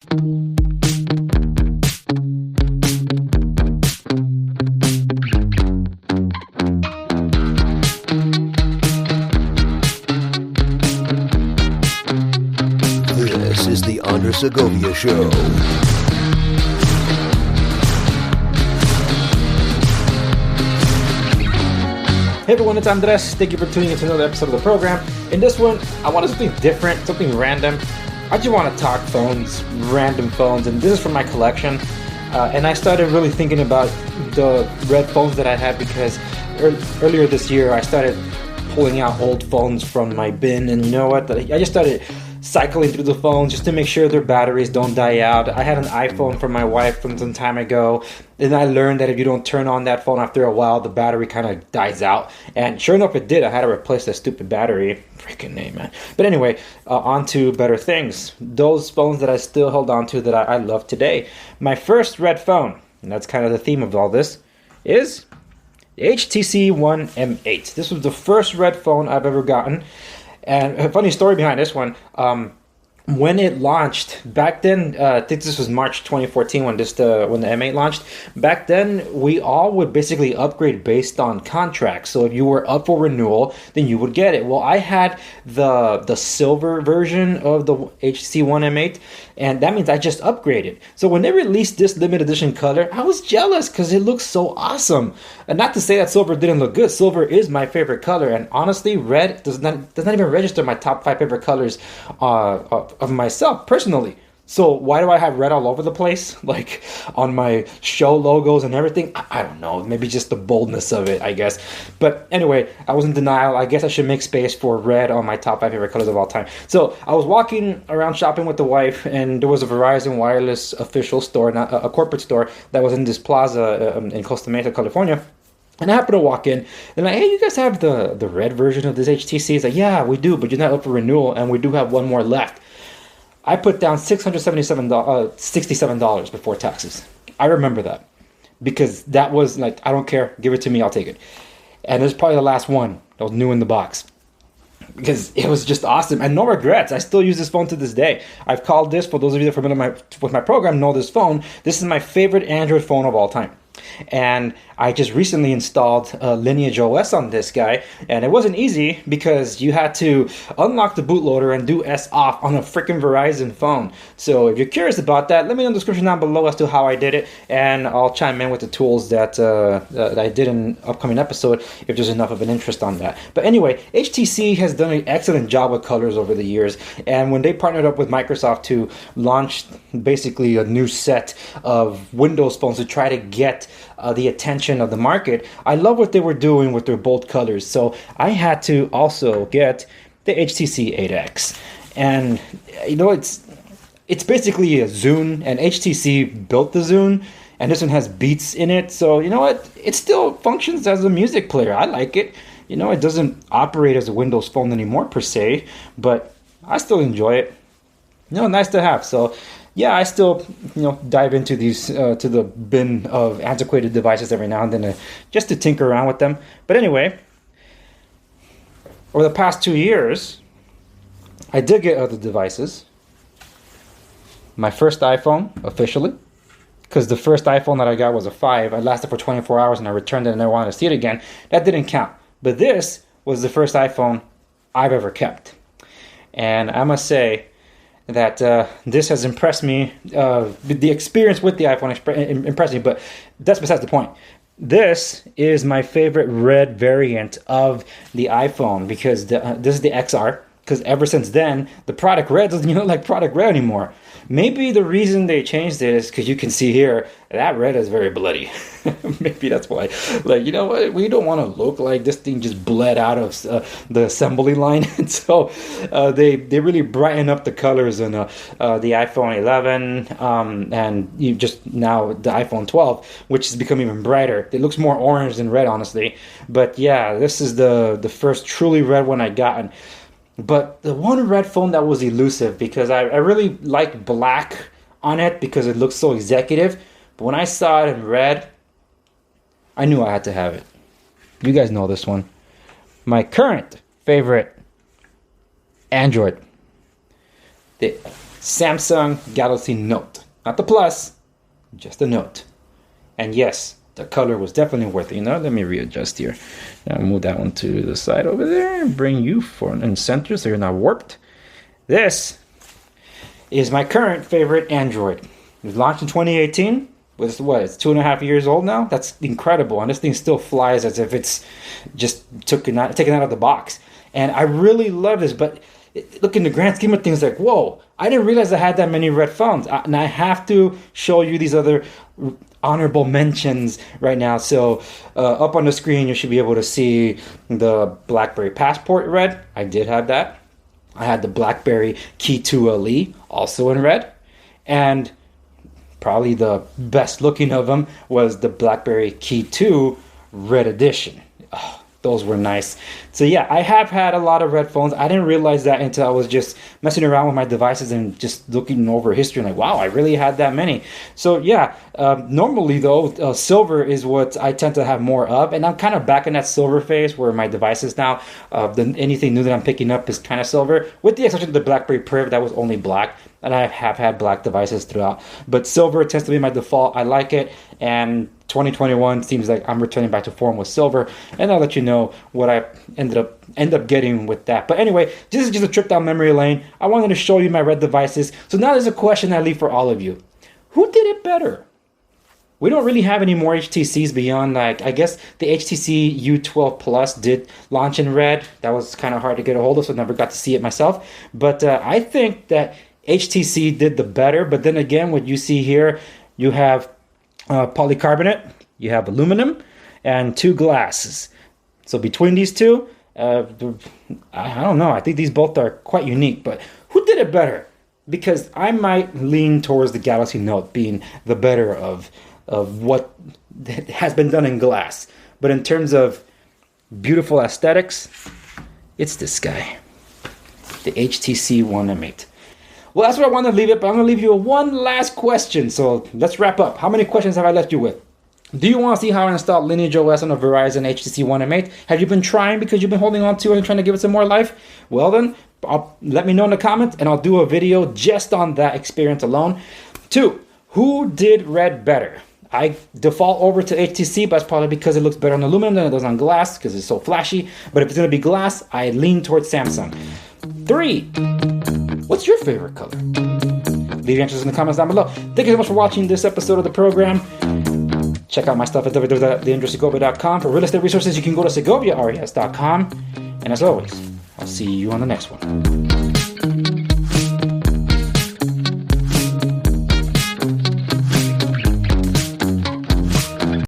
This is the Andres Segovia Show. Hey everyone, it's Andres. Thank you for tuning into another episode of the program. In this one, I wanted something different, something random. I just want to talk phones, random phones, and this is from my collection. And I started really thinking about the red phones that I had because earlier this year I started pulling out old phones from my bin, and you know what? I just started cycling through the phones just to make sure their batteries don't die out. I had an iPhone from my wife from some time ago, and I learned that if you don't turn on that phone after a while, the battery kind of dies out. And sure enough, it did. I had to replace that stupid battery. Freaking name, man. But anyway, on to better things. Those phones that I still hold on to that I love today. My first red phone, and that's kind of the theme of all this, is the HTC One M8. This was the first red phone I've ever gotten. And a funny story behind this one, when it launched, back then, I think this was March 2014 when the M8 launched. Back then, we all would basically upgrade based on contracts. So if you were up for renewal, then you would get it. Well, I had the silver version of the HTC One M8, and that means I just upgraded. So when they released this limited edition color, I was jealous because it looks so awesome. And not to say that silver didn't look good. Silver is my favorite color, and honestly, red does not even register my top 5 favorite colors of myself personally. So why do I have red all over the place, like on my show logos and everything? I don't know. Maybe just the boldness of it, I guess. But anyway, I was in denial. I guess I should make space for red on my top 5 favorite colors of all time. So I was walking around shopping with the wife, and there was a Verizon Wireless official store, not a corporate store, that was in this plaza in Costa Mesa, California. And I happened to walk in, and like, hey, you guys have the red version of this HTC? It's like, yeah, we do, but you're not up for renewal, and we do have one more left. I put down $67 before taxes. I remember that because that was like, I don't care, give it to me, I'll take it. And it was probably the last one that was new in the box because it was just awesome and no regrets. I still use this phone to this day. I've called this, for those of you that are familiar with my program, know this phone. This is my favorite Android phone of all time. And I just recently installed Lineage OS on this guy, and it wasn't easy because you had to unlock the bootloader and do S off on a freaking Verizon phone. So if you're curious about that, let me know in the description down below as to how I did it, and I'll chime in with the tools that I did in an upcoming episode if there's enough of an interest on that. But anyway, HTC has done an excellent job with colors over the years, and when they partnered up with Microsoft to launch basically a new set of Windows phones to try to get the attention of the market, I love what they were doing with their bold colors. So I had to also get the HTC 8X, and you know, it's basically a Zune, and HTC built the Zune, and this one has Beats in it. So you know what, it still functions as a music player. I like it. You know, it doesn't operate as a Windows phone anymore per se, but I still enjoy it. You know, nice to have. So yeah, I still, dive into these, to the bin of antiquated devices every now and then just to tinker around with them. But anyway, over the past 2 years, I did get other devices. My first iPhone, officially, because the first iPhone that I got was a 5. I lasted for 24 hours and I returned it and never wanted to see it again. That didn't count. But this was the first iPhone I've ever kept. And I must say that this has impressed me. The experience with the iPhone impressed me, but that's besides the point. This is my favorite red variant of the iPhone because this is the XR. Because ever since then, the product red doesn't even look like product red anymore. Maybe the reason they changed it is because you can see here, that red is very bloody. Maybe that's why. Like, you know what? We don't want to look like this thing just bled out of the assembly line. And so they really brighten up the colors in the iPhone 11 and you just now the iPhone 12, which has become even brighter. It looks more orange than red, honestly. But yeah, this is the first truly red one I got. But the one red phone that was elusive because I really liked black on it because it looks so executive. But when I saw it in red, I knew I had to have it. You guys know this one. My current favorite Android. The Samsung Galaxy Note. Not the Plus, just the Note. And yes, the color was definitely worth it. Let me readjust here. I'll move that one to the side over there and bring you in center so you're not warped. This is my current favorite Android. It was launched in 2018. It's 2.5 years old now? That's incredible. And this thing still flies as if it's just taken out of the box. And I really love this, but look, in the grand scheme of things, like, whoa, I didn't realize I had that many red phones. And I have to show you these other honorable mentions right now. So up on the screen, you should be able to see the BlackBerry Passport red. I did have that. I had the BlackBerry Key 2 LE, also in red. And probably the best looking of them was the BlackBerry Key 2 Red Edition. Oh, those were nice. So yeah, I have had a lot of red phones. I didn't realize that until I was just messing around with my devices and just looking over history and like, wow, I really had that many. So yeah, normally though, silver is what I tend to have more of. And I'm kind of back in that silver phase where my devices now, anything new that I'm picking up is kind of silver, with the exception of the BlackBerry Priv that was only black. And I have had black devices throughout. But silver tends to be my default. I like it. And 2021 seems like I'm returning back to form with silver. And I'll let you know what I end up getting with that. But anyway, this is just a trip down memory lane. I wanted to show you my red devices. So now there's a question I leave for all of you. Who did it better? We don't really have any more HTCs beyond, like, I guess the HTC U12 Plus did launch in red. That was kind of hard to get a hold of, so I never got to see it myself. But I think that HTC did the better, but then again, what you see here, you have polycarbonate, you have aluminum, and 2 glasses. So between these two, I don't know. I think these both are quite unique, but who did it better? Because I might lean towards the Galaxy Note being the better of what has been done in glass. But in terms of beautiful aesthetics, it's this guy, the HTC One M8. Well, that's where I want to leave it, but I'm going to leave you with one last question. So let's wrap up. How many questions have I left you with? Do you want to see how I install Lineage OS on a Verizon HTC One M8? Have you been trying because you've been holding on to it and trying to give it some more life? Well then, let me know in the comments and I'll do a video just on that experience alone. 2, who did red better? I default over to HTC, but that's probably because it looks better on aluminum than it does on glass because it's so flashy. But if it's going to be glass, I lean towards Samsung. 3, what's your favorite color? Leave your answers in the comments down below. Thank you so much for watching this episode of the program. Check out my stuff at www.theandrewsegovia.com. For real estate resources, you can go to segoviares.com. And as always, I'll see you on the next one.